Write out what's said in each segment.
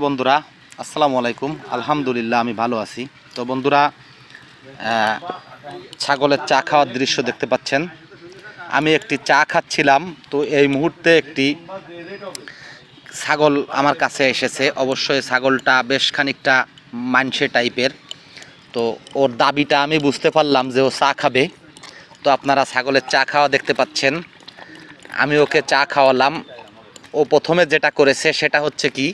বন্ধুরা আসসালামু আলাইকুম। আলহামদুলিল্লাহ আমি ভালো আছি। তো বন্ধুরা, ছাগলের চা খাওয়ার দৃশ্য দেখতে পাচ্ছেন। আমি একটি চা খাচ্ছিলাম, তো এই মুহূর্তে একটি ছাগল আমার কাছে এসেছে। অবশ্যই ছাগলটা বেশ খানিকটা মাংসে টাইপের। তো ওর দাবিটা আমি বুঝতে পারলাম যে ও চা খাবে। তো আপনারা ছাগলের চা খাওয়া দেখতে পাচ্ছেন। আমি ওকে চা খাওয়ালাম। ও প্রথমে যেটা করেছে সেটা হচ্ছে কি,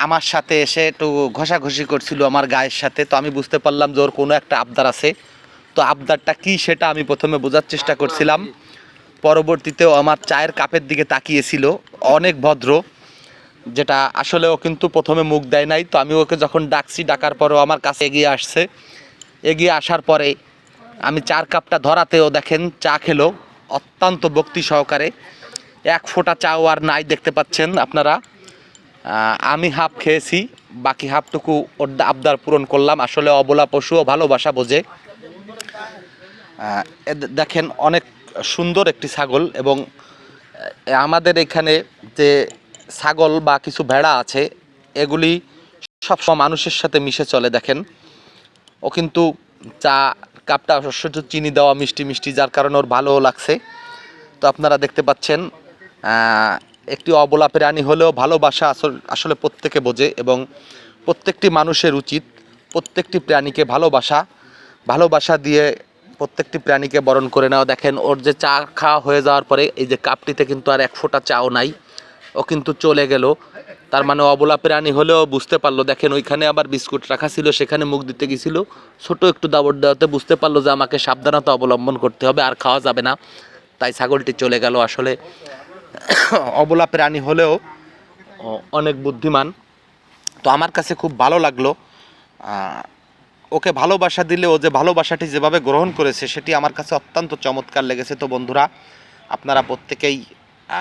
আমার সাথে এসে একটু ঘষাঘষি করছিল আমার গায়ের সাথে। তো আমি বুঝতে পারলাম যে ওর কোনো একটা আবদার আছে। তো আবদারটা কি সেটা আমি প্রথমে বোঝার চেষ্টা করছিলাম। পরবর্তীতেও আমার চায়ের কাপের দিকে তাকিয়েছিল, অনেক ভদ্র, যেটা আসলে ও কিন্তু প্রথমে মুখ দেয় নাই। তো আমি ওকে যখন ডাকছি, ডাকার পরেও আমার কাছে এগিয়ে আসছে। এগিয়ে আসার পরে আমি চার কাপটা ধরাতেও দেখেন চা খেলো অত্যন্ত ভক্তি সহকারে। এক ফোঁটা চাও আর নাই, দেখতে পাচ্ছেন আপনারা। আমি হাফ খেয়েছি, বাকি হাফটুকু ওর আবদার পূরণ করলাম। আসলে অবলা পশুও ভালোবাসা বোঝে। দেখেন অনেক সুন্দর একটি ছাগল। এবং আমাদের এখানে যে ছাগল বা কিছু ভেড়া আছে, এগুলি সবসময় মানুষের সাথে মিশে চলে। দেখেন ও কিন্তু চা কাপটা শুধু চিনি দেওয়া মিষ্টি মিষ্টি, যার কারণে ওর ভালোও লাগছে। তো আপনারা দেখতে পাচ্ছেন, একটি অবলা প্রাণী হলেও ভালোবাসা আসলে প্রত্যেকে বোঝে। এবং প্রত্যেকটি মানুষের উচিত প্রত্যেকটি প্রাণীকে ভালোবাসা দিয়ে প্রত্যেকটি প্রাণীকে বরণ করে নেওয়া। দেখেন ওর যে চা খাওয়া হয়ে যাওয়ার পরে এই যে কাপটিতে কিন্তু আর এক ফোঁটা চাও নাই, ও কিন্তু চলে গেল। তার মানে অবলা প্রাণী হলেও বুঝতে পারলো। দেখেন ওইখানে আবার বিস্কুট রাখা ছিল, সেখানে মুখ দিতে গেছিল, ছোট একটু দাবড় দেওয়াতে বুঝতে পারলো যে আমাকে সাবধানতা অবলম্বন করতে হবে, আর খাওয়া যাবে না। তাই ছাগলটি চলে গেল। আসলে অবলা প্রাণী হলেও অনেক বুদ্ধিমান। তো আমার কাছে খুব ভালো লাগলো। ওকে ভালোবাসা দিলে ও যে ভালোবাসাটি যেভাবে গ্রহণ করেছে সেটি আমার কাছে অত্যন্ত চমৎকার লেগেছে। তো বন্ধুরা, আপনারা প্রত্যেকেই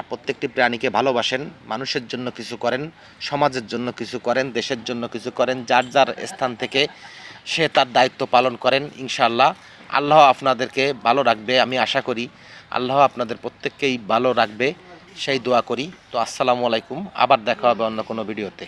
প্রত্যেকটি প্রাণীকে ভালোবাসেন, মানুষের জন্য কিছু করেন, সমাজের জন্য কিছু করেন, দেশের জন্য কিছু করেন। যার যার স্থান থেকে সে তার দায়িত্ব পালন করেন। ইনশাআল্লাহ আল্লাহ আপনাদেরকে ভালো রাখবে। আমি আশা করি আল্লাহ আপনাদের প্রত্যেককেই ভালো রাখবে, সেই দোয়া করি। তো আসসালামু আলাইকুম, আবার দেখা হবে অন্য কোনো ভিডিওতে।